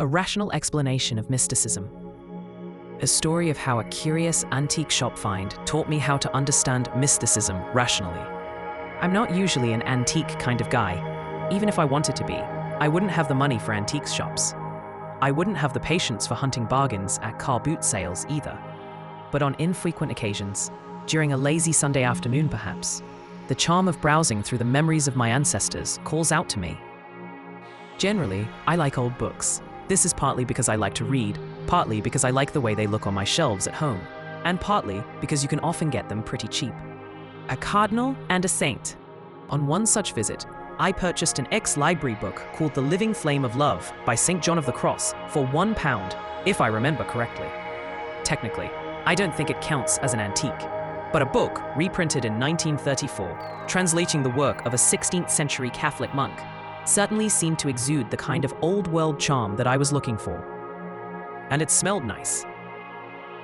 A rational explanation of mysticism. A story of how a curious antique shop find taught me how to understand mysticism rationally. I'm not usually an antique kind of guy. Even if I wanted to be, I wouldn't have the money for antiques shops. I wouldn't have the patience for hunting bargains at car boot sales either. But on infrequent occasions, during a lazy Sunday afternoon perhaps, the charm of browsing through the memories of my ancestors calls out to me. Generally, I like old books. This is partly because I like to read, partly because I like the way they look on my shelves at home, and partly because you can often get them pretty cheap. A cardinal and a saint. On one such visit, I purchased an ex-library book called The Living Flame of Love by St. John of the Cross for £1, if I remember correctly. Technically, I don't think it counts as an antique, but a book reprinted in 1934, translating the work of a 16th century Catholic monk, certainly seemed to exude the kind of old-world charm that I was looking for. And it smelled nice.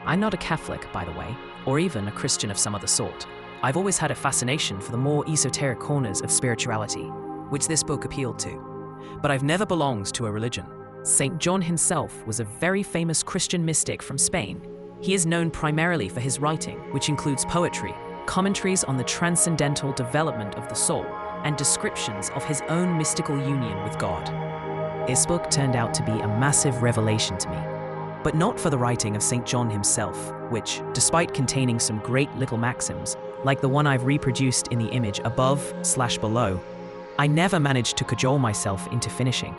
I'm not a Catholic, by the way, or even a Christian of some other sort. I've always had a fascination for the more esoteric corners of spirituality, which this book appealed to. But I've never belonged to a religion. St. John himself was a very famous Christian mystic from Spain. He is known primarily for his writing, which includes poetry, commentaries on the transcendental development of the soul, and descriptions of his own mystical union with God. This book turned out to be a massive revelation to me, but not for the writing of St. John himself, which, despite containing some great little maxims, like the one I've reproduced in the image above/below, I never managed to cajole myself into finishing.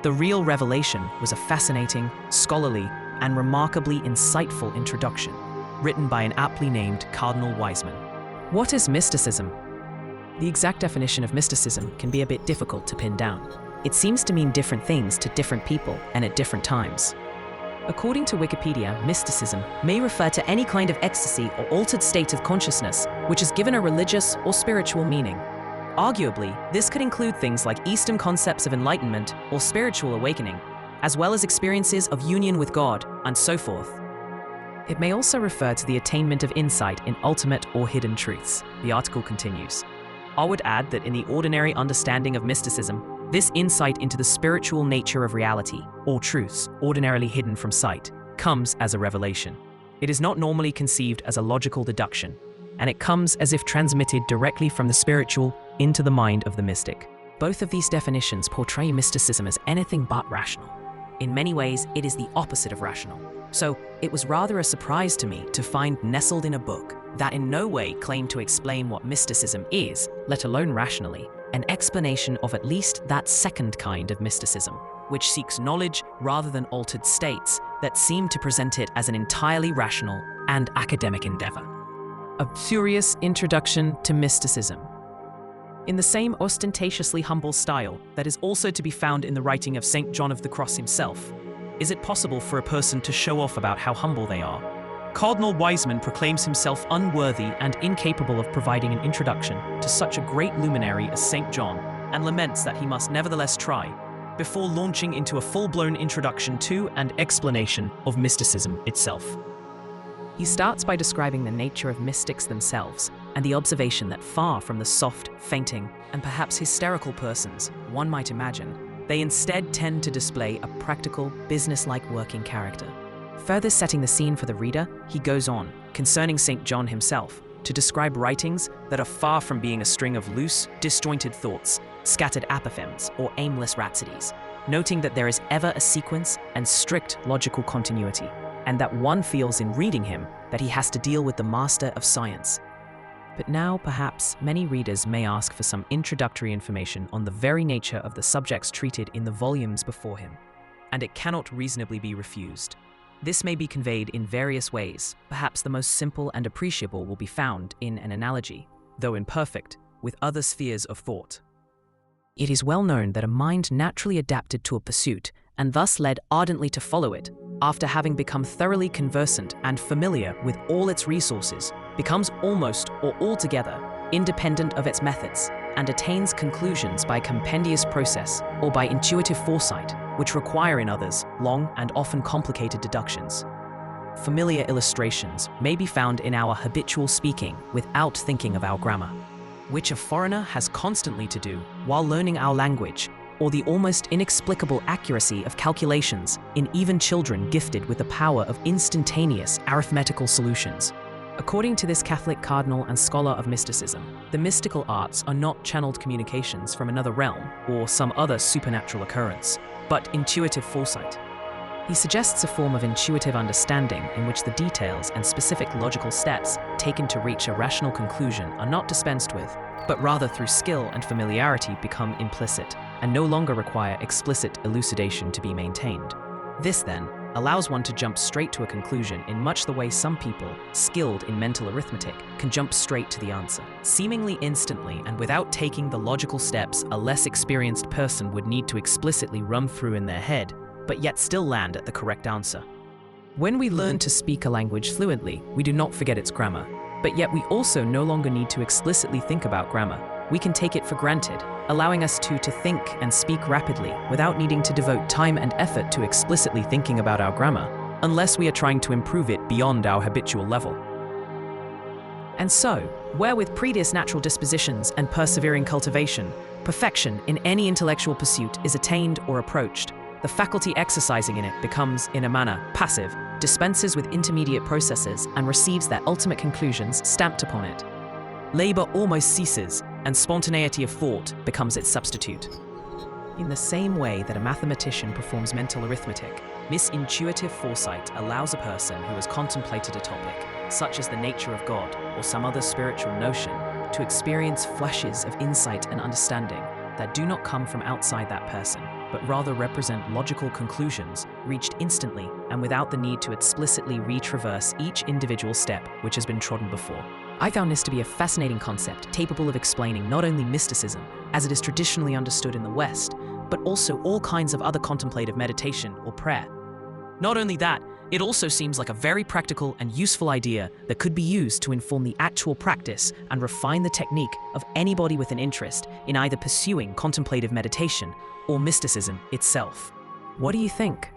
The real revelation was a fascinating, scholarly, and remarkably insightful introduction, written by an aptly named Cardinal Wiseman. What is mysticism? The exact definition of mysticism can be a bit difficult to pin down. It seems to mean different things to different people and at different times. According to Wikipedia, mysticism may refer to any kind of ecstasy or altered state of consciousness which is given a religious or spiritual meaning. Arguably, this could include things like Eastern concepts of enlightenment or spiritual awakening, as well as experiences of union with God, and so forth. It may also refer to the attainment of insight in ultimate or hidden truths. The article continues. I would add that in the ordinary understanding of mysticism, this insight into the spiritual nature of reality, or truths ordinarily hidden from sight, comes as a revelation. It is not normally conceived as a logical deduction, and it comes as if transmitted directly from the spiritual into the mind of the mystic. Both of these definitions portray mysticism as anything but rational. In many ways, it is the opposite of rational. So, it was rather a surprise to me to find nestled in a book that in no way claimed to explain what mysticism is, let alone rationally, an explanation of at least that second kind of mysticism, which seeks knowledge rather than altered states that seem to present it as an entirely rational and academic endeavor. A curious introduction to mysticism. In the same ostentatiously humble style that is also to be found in the writing of St. John of the Cross himself, is it possible for a person to show off about how humble they are? Cardinal Wiseman proclaims himself unworthy and incapable of providing an introduction to such a great luminary as St. John, and laments that he must nevertheless try, before launching into a full-blown introduction to and explanation of mysticism itself. He starts by describing the nature of mystics themselves, and the observation that far from the soft, fainting, and perhaps hysterical persons one might imagine, they instead tend to display a practical, business-like working character. Further setting the scene for the reader, he goes on, concerning St. John himself, to describe writings that are far from being a string of loose, disjointed thoughts, scattered apophthegms, or aimless rhapsodies, noting that there is ever a sequence and strict logical continuity, and that one feels in reading him that he has to deal with the master of science. But now, perhaps, many readers may ask for some introductory information on the very nature of the subjects treated in the volumes before him, and it cannot reasonably be refused. This may be conveyed in various ways. Perhaps the most simple and appreciable will be found in an analogy, though imperfect, with other spheres of thought. It is well known that a mind naturally adapted to a pursuit, and thus led ardently to follow it, after having become thoroughly conversant and familiar with all its resources, becomes almost or altogether independent of its methods, and attains conclusions by compendious process or by intuitive foresight, which require in others long and often complicated deductions. Familiar illustrations may be found in our habitual speaking without thinking of our grammar, which a foreigner has constantly to do while learning our language, or the almost inexplicable accuracy of calculations in even children gifted with the power of instantaneous arithmetical solutions. According to this Catholic cardinal and scholar of mysticism, the mystical arts are not channeled communications from another realm or some other supernatural occurrence, but intuitive foresight. He suggests a form of intuitive understanding in which the details and specific logical steps taken to reach a rational conclusion are not dispensed with, but rather through skill and familiarity become implicit and no longer require explicit elucidation to be maintained. This, then, allows one to jump straight to a conclusion in much the way some people, skilled in mental arithmetic, can jump straight to the answer, seemingly instantly and without taking the logical steps a less experienced person would need to explicitly run through in their head, but yet still land at the correct answer. When we learn to speak a language fluently, we do not forget its grammar, but yet we also no longer need to explicitly think about grammar. We can take it for granted, allowing us to think and speak rapidly without needing to devote time and effort to explicitly thinking about our grammar, unless we are trying to improve it beyond our habitual level. And so, where with previous natural dispositions and persevering cultivation, perfection in any intellectual pursuit is attained or approached, the faculty exercising in it becomes, in a manner, passive, dispenses with intermediate processes, and receives their ultimate conclusions stamped upon it. Labor almost ceases, and spontaneity of thought becomes its substitute. In the same way that a mathematician performs mental arithmetic, this intuitive foresight allows a person who has contemplated a topic, such as the nature of God or some other spiritual notion, to experience flashes of insight and understanding that do not come from outside that person, but rather represent logical conclusions reached instantly and without the need to explicitly retraverse each individual step which has been trodden before. I found this to be a fascinating concept capable of explaining not only mysticism, as it is traditionally understood in the West, but also all kinds of other contemplative meditation or prayer. Not only that, it also seems like a very practical and useful idea that could be used to inform the actual practice and refine the technique of anybody with an interest in either pursuing contemplative meditation or mysticism itself. What do you think?